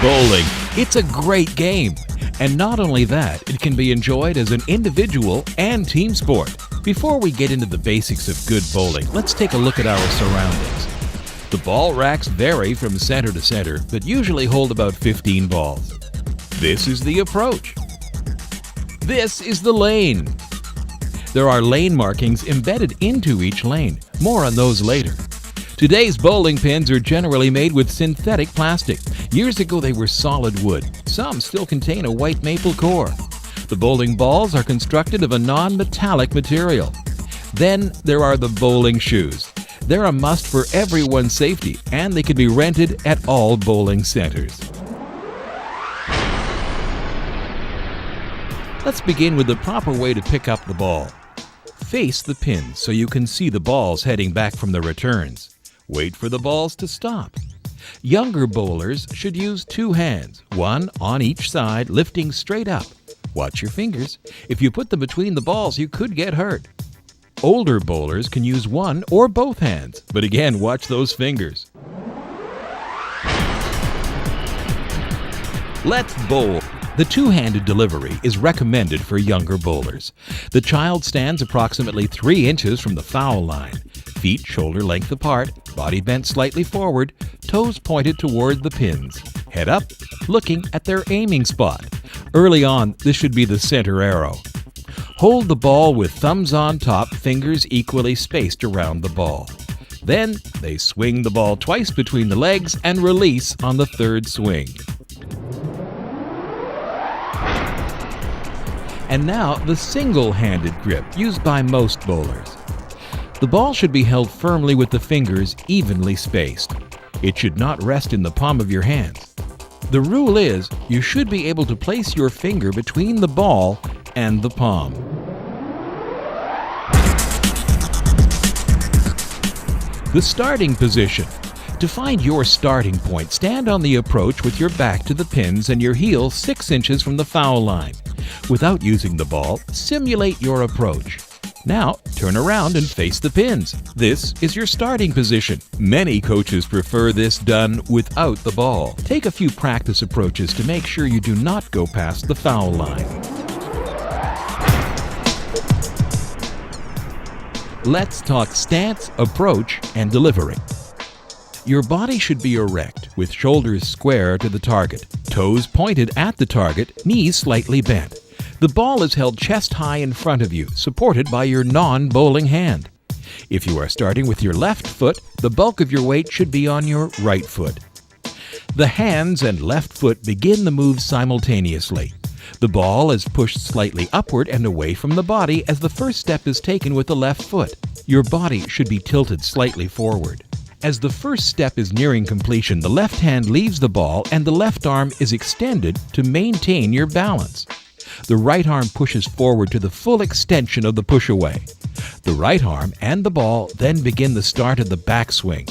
Bowling. It's a great game. And not only that, it can be enjoyed as an individual and team sport. Before we get into the basics of good bowling, let's take a look at our surroundings. The ball racks vary from center to center, but usually hold about 15 balls. This is the approach. This is the lane. There are lane markings embedded into each lane. More on those later. Today's bowling pins are generally made with synthetic plastic. Years ago they were solid wood. Some still contain a white maple core. The bowling balls are constructed of a non-metallic material. Then there are the bowling shoes. They're a must for everyone's safety, and they can be rented at all bowling centers. Let's begin with the proper way to pick up the ball. Face the pins so you can see the balls heading back from the returns. Wait for the balls to stop. Younger bowlers should use two hands, one on each side, lifting straight up. Watch your fingers. If you put them between the balls, you could get hurt. Older bowlers can use one or both hands, but again, watch those fingers. Let's bowl. The two-handed delivery is recommended for younger bowlers. The child stands approximately 3 inches from the foul line. Feet shoulder length apart, body bent slightly forward, toes pointed toward the pins. Head up, looking at their aiming spot. Early on, this should be the center arrow. Hold the ball with thumbs on top, fingers equally spaced around the ball. Then, they swing the ball twice between the legs and release on the third swing. And now, the single-handed grip used by most bowlers. The ball should be held firmly with the fingers evenly spaced. It should not rest in the palm of your hands. The rule is, you should be able to place your finger between the ball and the palm. The starting position. To find your starting point, stand on the approach with your back to the pins and your heel 6 inches from the foul line. Without using the ball, simulate your approach. Now, turn around and face the pins. This is your starting position. Many coaches prefer this done without the ball. Take a few practice approaches to make sure you do not go past the foul line. Let's talk stance, approach, and delivery. Your body should be erect, with shoulders square to the target, toes pointed at the target, knees slightly bent. The ball is held chest high in front of you, supported by your non-bowling hand. If you are starting with your left foot, the bulk of your weight should be on your right foot. The hands and left foot begin the move simultaneously. The ball is pushed slightly upward and away from the body as the first step is taken with the left foot. Your body should be tilted slightly forward. As the first step is nearing completion, the left hand leaves the ball and the left arm is extended to maintain your balance. The right arm pushes forward to the full extension of the push-away. The right arm and the ball then begin the start of the backswing.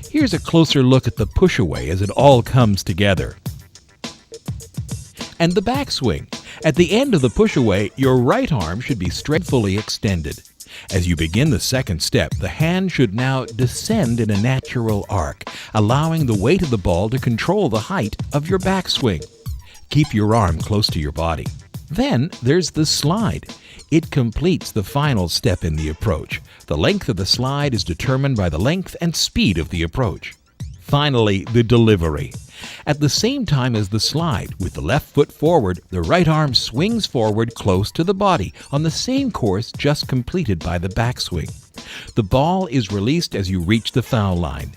Here's a closer look at the push-away as it all comes together. And the backswing. At the end of the push-away, your right arm should be straight, fully extended. As you begin the second step, the hand should now descend in a natural arc, allowing the weight of the ball to control the height of your backswing. Keep your arm close to your body. Then there's the slide. It completes the final step in the approach. The length of the slide is determined by the length and speed of the approach. Finally, the delivery. At the same time as the slide, with the left foot forward, the right arm swings forward close to the body on the same course just completed by the backswing. The ball is released as you reach the foul line.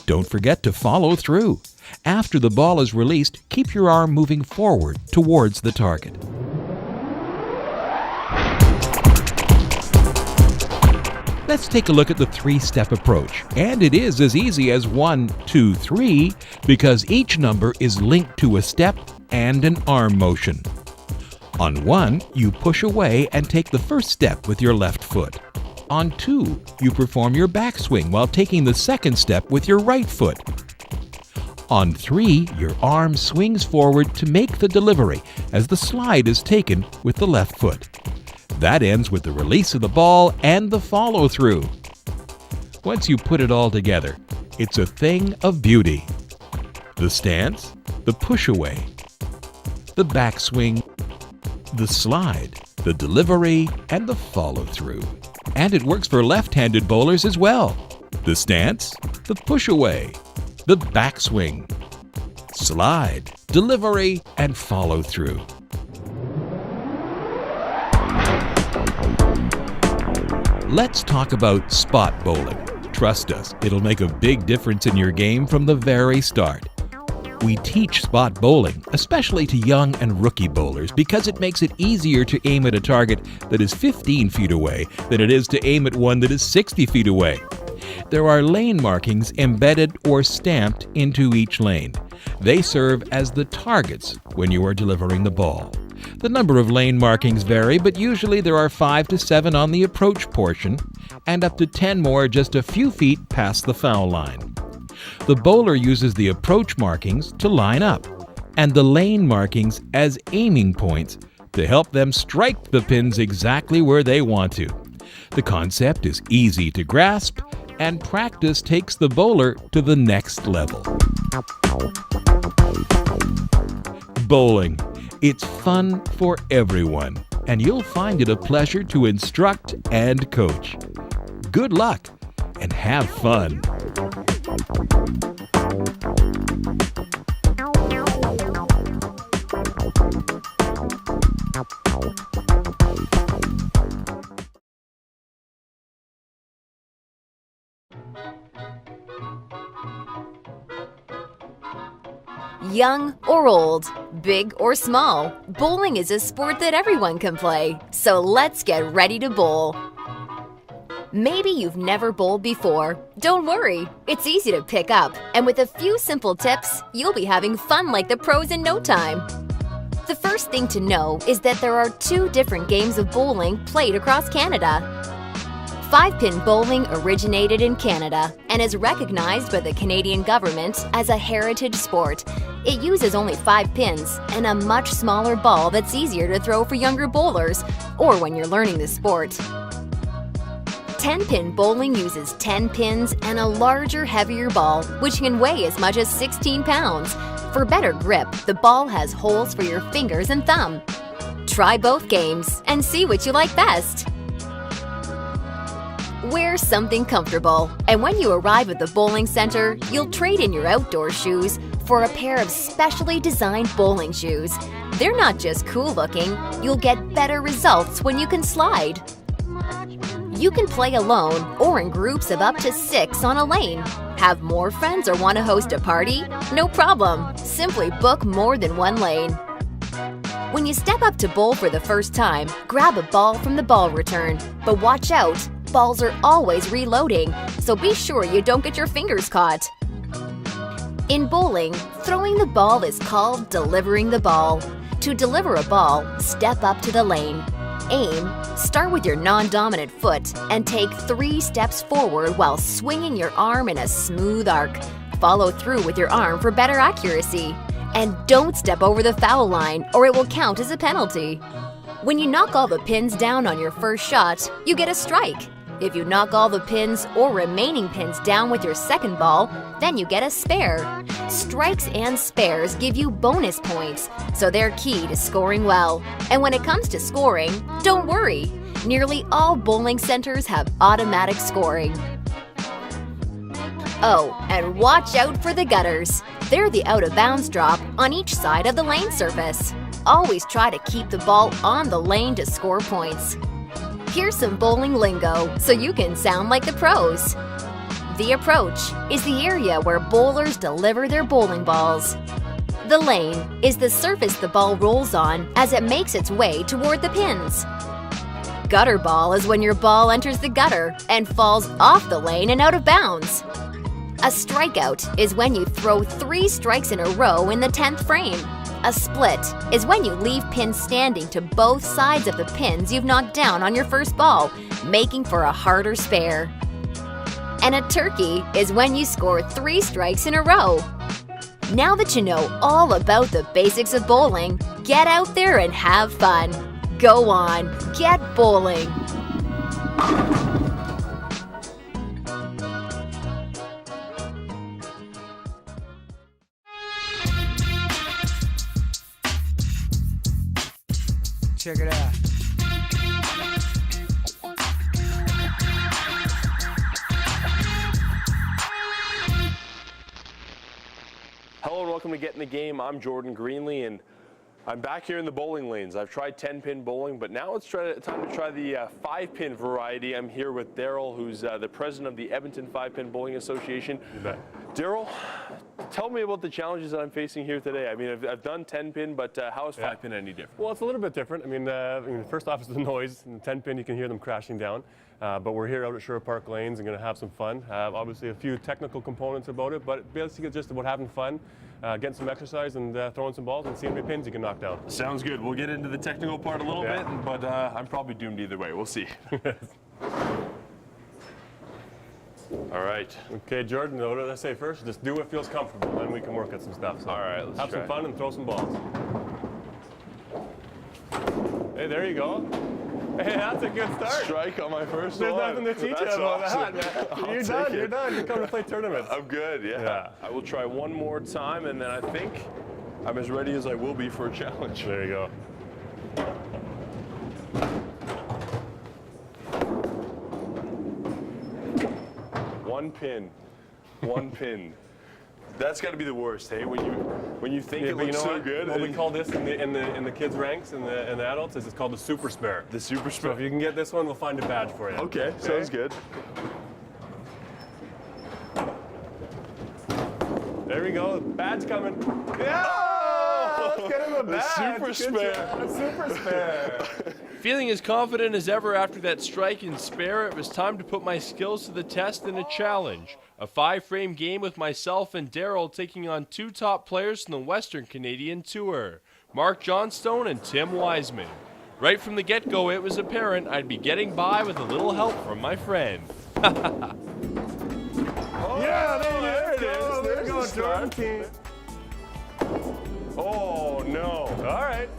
Don't forget to follow through. After the ball is released, keep your arm moving forward towards the target. Let's take a look at the 3-step approach. And it is as easy as 1, 2, 3 because each number is linked to a step and an arm motion. On 1, you push away and take the first step with your left foot. On 2, you perform your backswing while taking the second step with your right foot. On 3, your arm swings forward to make the delivery as the slide is taken with the left foot. That ends with the release of the ball and the follow-through. Once you put it all together, it's a thing of beauty. The stance, the push-away, the backswing, the slide, the delivery, and the follow-through. And it works for left-handed bowlers as well. The stance, the push-away, the backswing, slide, delivery, and follow-through. Let's talk about spot bowling. Trust us, it'll make a big difference in your game from the very start. We teach spot bowling, especially to young and rookie bowlers, because it makes it easier to aim at a target that is 15 feet away than it is to aim at one that is 60 feet away. There are lane markings embedded or stamped into each lane. They serve as the targets when you are delivering the ball. The number of lane markings vary, but usually there are 5 to 7 on the approach portion and up to 10 more just a few feet past the foul line. The bowler uses the approach markings to line up and the lane markings as aiming points to help them strike the pins exactly where they want to. The concept is easy to grasp, and practice takes the bowler to the next level. Bowling. It's fun for everyone, and you'll find it a pleasure to instruct and coach. Good luck and have fun. Young or old, big or small, bowling is a sport that everyone can play. So let's get ready to bowl. Maybe you've never bowled before. Don't worry, it's easy to pick up, and with a few simple tips, you'll be having fun like the pros in no time. The first thing to know is that there are 2 different games of bowling played across Canada. 5-pin bowling originated in Canada and is recognized by the Canadian government as a heritage sport. It uses only 5 pins and a much smaller ball that's easier to throw for younger bowlers or when you're learning the sport. 10-pin bowling uses 10 pins and a larger, heavier ball, which can weigh as much as 16 pounds. For better grip, the ball has holes for your fingers and thumb. Try both games and see what you like best. Wear something comfortable, and when you arrive at the bowling center, you'll trade in your outdoor shoes for a pair of specially designed bowling shoes. They're not just cool looking, you'll get better results when you can slide. You can play alone or in groups of up to 6 on a lane. Have more friends or want to host a party? No problem. Simply book more than one lane. When you step up to bowl for the first time, grab a ball from the ball return. But watch out, balls are always reloading, so be sure you don't get your fingers caught. In bowling, throwing the ball is called delivering the ball. To deliver a ball, step up to the lane. Aim, start with your non-dominant foot and take 3 steps forward while swinging your arm in a smooth arc. Follow through with your arm for better accuracy. And don't step over the foul line or it will count as a penalty. When you knock all the pins down on your first shot, you get a strike. If you knock all the pins or remaining pins down with your second ball, then you get a spare. Strikes and spares give you bonus points, so they're key to scoring well. And when it comes to scoring, don't worry. Nearly all bowling centers have automatic scoring. Oh, and watch out for the gutters. They're the out-of-bounds drop on each side of the lane surface. Always try to keep the ball on the lane to score points. Here's some bowling lingo so you can sound like the pros. The approach is the area where bowlers deliver their bowling balls. The lane is the surface the ball rolls on as it makes its way toward the pins. Gutter ball is when your ball enters the gutter and falls off the lane and out of bounds. A strikeout is when you throw 3 strikes in a row in the 10th frame. A split is when you leave pins standing to both sides of the pins you've knocked down on your first ball, making for a harder spare. And a turkey is when you score 3 strikes in a row. Now that you know all about the basics of bowling, get out there and have fun. Go on, get bowling. Check it out. Hello and welcome to Get in the Game. I'm Jordan Greenlee and I'm back here in the bowling lanes. I've tried 10-pin bowling, but now it's time to try the 5-pin variety. I'm here with Daryl, who's the president of the Edmonton 5-Pin Bowling Association. You bet. Daryl, tell me about the challenges that I'm facing here today. I mean, I've done 10-pin, but how is 5-pin any different? Well, it's a little bit different. I mean, first off is the noise. In the 10-pin, you can hear them crashing down. But we're here out at Sherwood Park Lanes and going to have some fun. Obviously, a few technical components about it, but basically it's just about having fun, getting some exercise, and throwing some balls and seeing how many pins you can knock down. Sounds good. We'll get into the technical part a little bit, but I'm probably doomed either way. We'll see. All right. Okay, Jordan, what did I say first? Just do what feels comfortable, then we can work at some stuff. So all right, let's have try. some fun and throw some balls. Hey, there you go. Hey, that's a good start. Strike on my first There's one. nothing to teach you That's about awesome. that, man. I'll You're take done, it. you're done. You come to play tournaments. I'm good, yeah. I will try one more time, and then I think I'm as ready as I will be for a challenge. There you go. One pin. One pin. That's got to be the worst, hey? When you think it but looks you know so what? good. What we call this in the kids ranks and the adults is it's called the super spare. the super So spin. if you can get this one, we'll find a badge for you. Okay, sounds good. There we go. Badge coming. Yeah! Let's get him a The badge. super Good spare. job. Super spare. Feeling as confident as ever after that strike and spare, it was time to put my skills to the test in a challenge. A 5-frame game with myself and Daryl taking on 2 top players from the Western Canadian Tour, Mark Johnstone and Tim Wiseman. Right from the get-go, it was apparent I'd be getting by with a little help from my friend. Yeah, there it is. There you go, the Jordan start. team. Oh, no. All right.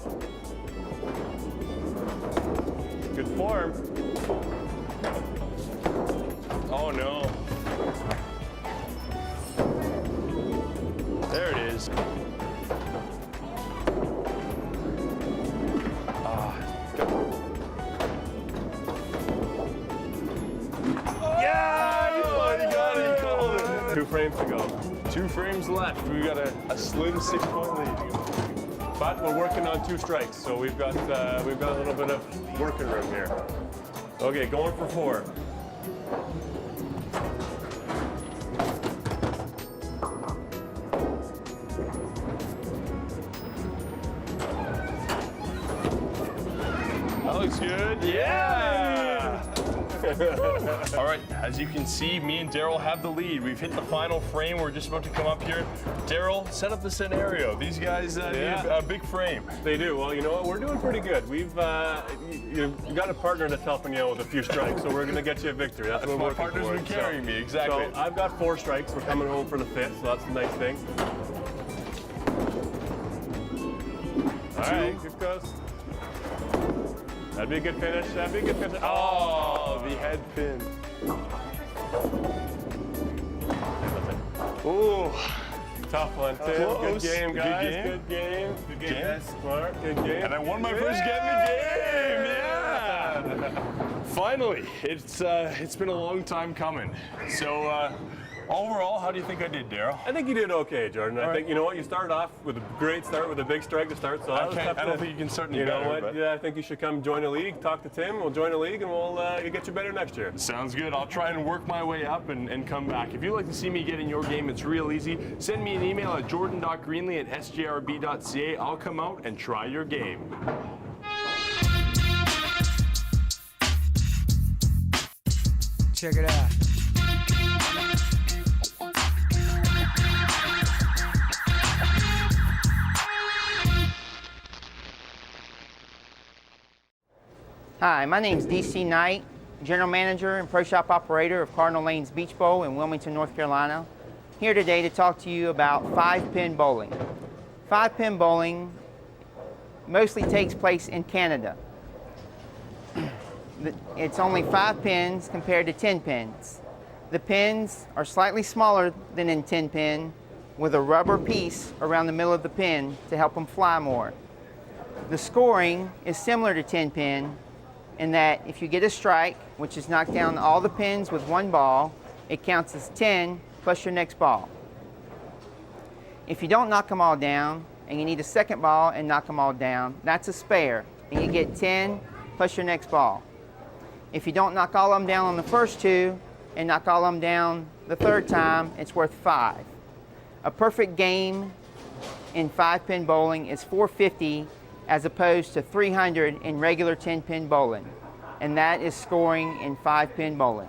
Good form. Oh, no. There it is. Yeah! You got it. You called it. 2 frames to go. 2 frames left. We got a slim 6-point lead. But we're working on 2 strikes, so we've got a little bit of working room here. Okay, going for 4. That looks good. Yeah! All right, as you can see, me and Daryl have the lead. We've hit the final frame. We're just about to come up here. Daryl, set up the scenario. These guys need a big frame. They do. Well, you know what? We're doing pretty good. We've you got a partner that's helping you out with a few strikes, so we're going to get you a victory. That's what we're My working partner's for. been carrying me, exactly. So I've got 4 strikes. We're coming home for the 5th, so that's the nice thing. All right, good goes. That'd be a good finish. That'd be a good finish. Oh, the head pin. Ooh. Tough one, Tim. Close. Good game, guys. Good game. Good game, guys. Smart. Good game. And I won my first Get in the Game. Yeah. Finally, it's been a long time coming. So overall, how do you think I did, Daryl? I think you did okay, Jordan. I think, you know what, you started off with a great start, with a big strike to start, so I don't think you can start any you know better, what, but- yeah, I think you should come join a league, talk to Tim, we'll join a league, and we'll get you better next year. Sounds good. I'll try and work my way up and come back. If you'd like to see me get in your game, it's real easy. Send me an email at jordan.greenlee@sjrb.ca. I'll come out and try your game. Check it out. Hi, my name's DC Knight, General Manager and Pro Shop Operator of Cardinal Lanes Beach Bowl in Wilmington, North Carolina. Here today to talk to you about 5-pin bowling. 5-pin bowling mostly takes place in Canada. It's only 5 pins compared to 10 pins. The pins are slightly smaller than in 10-pin with a rubber piece around the middle of the pin to help them fly more. The scoring is similar to 10 pin in that if you get a strike, which is knock down all the pins with one ball, it counts as 10 plus your next ball. If you don't knock them all down and you need a second ball and knock them all down, that's a spare, and you get 10 plus your next ball. If you don't knock all of them down on the first two and knock all of them down the third time, it's worth 5. A perfect game in 5-pin bowling is 450 as opposed to 300 in regular 10-pin bowling, and that is scoring in 5-pin bowling.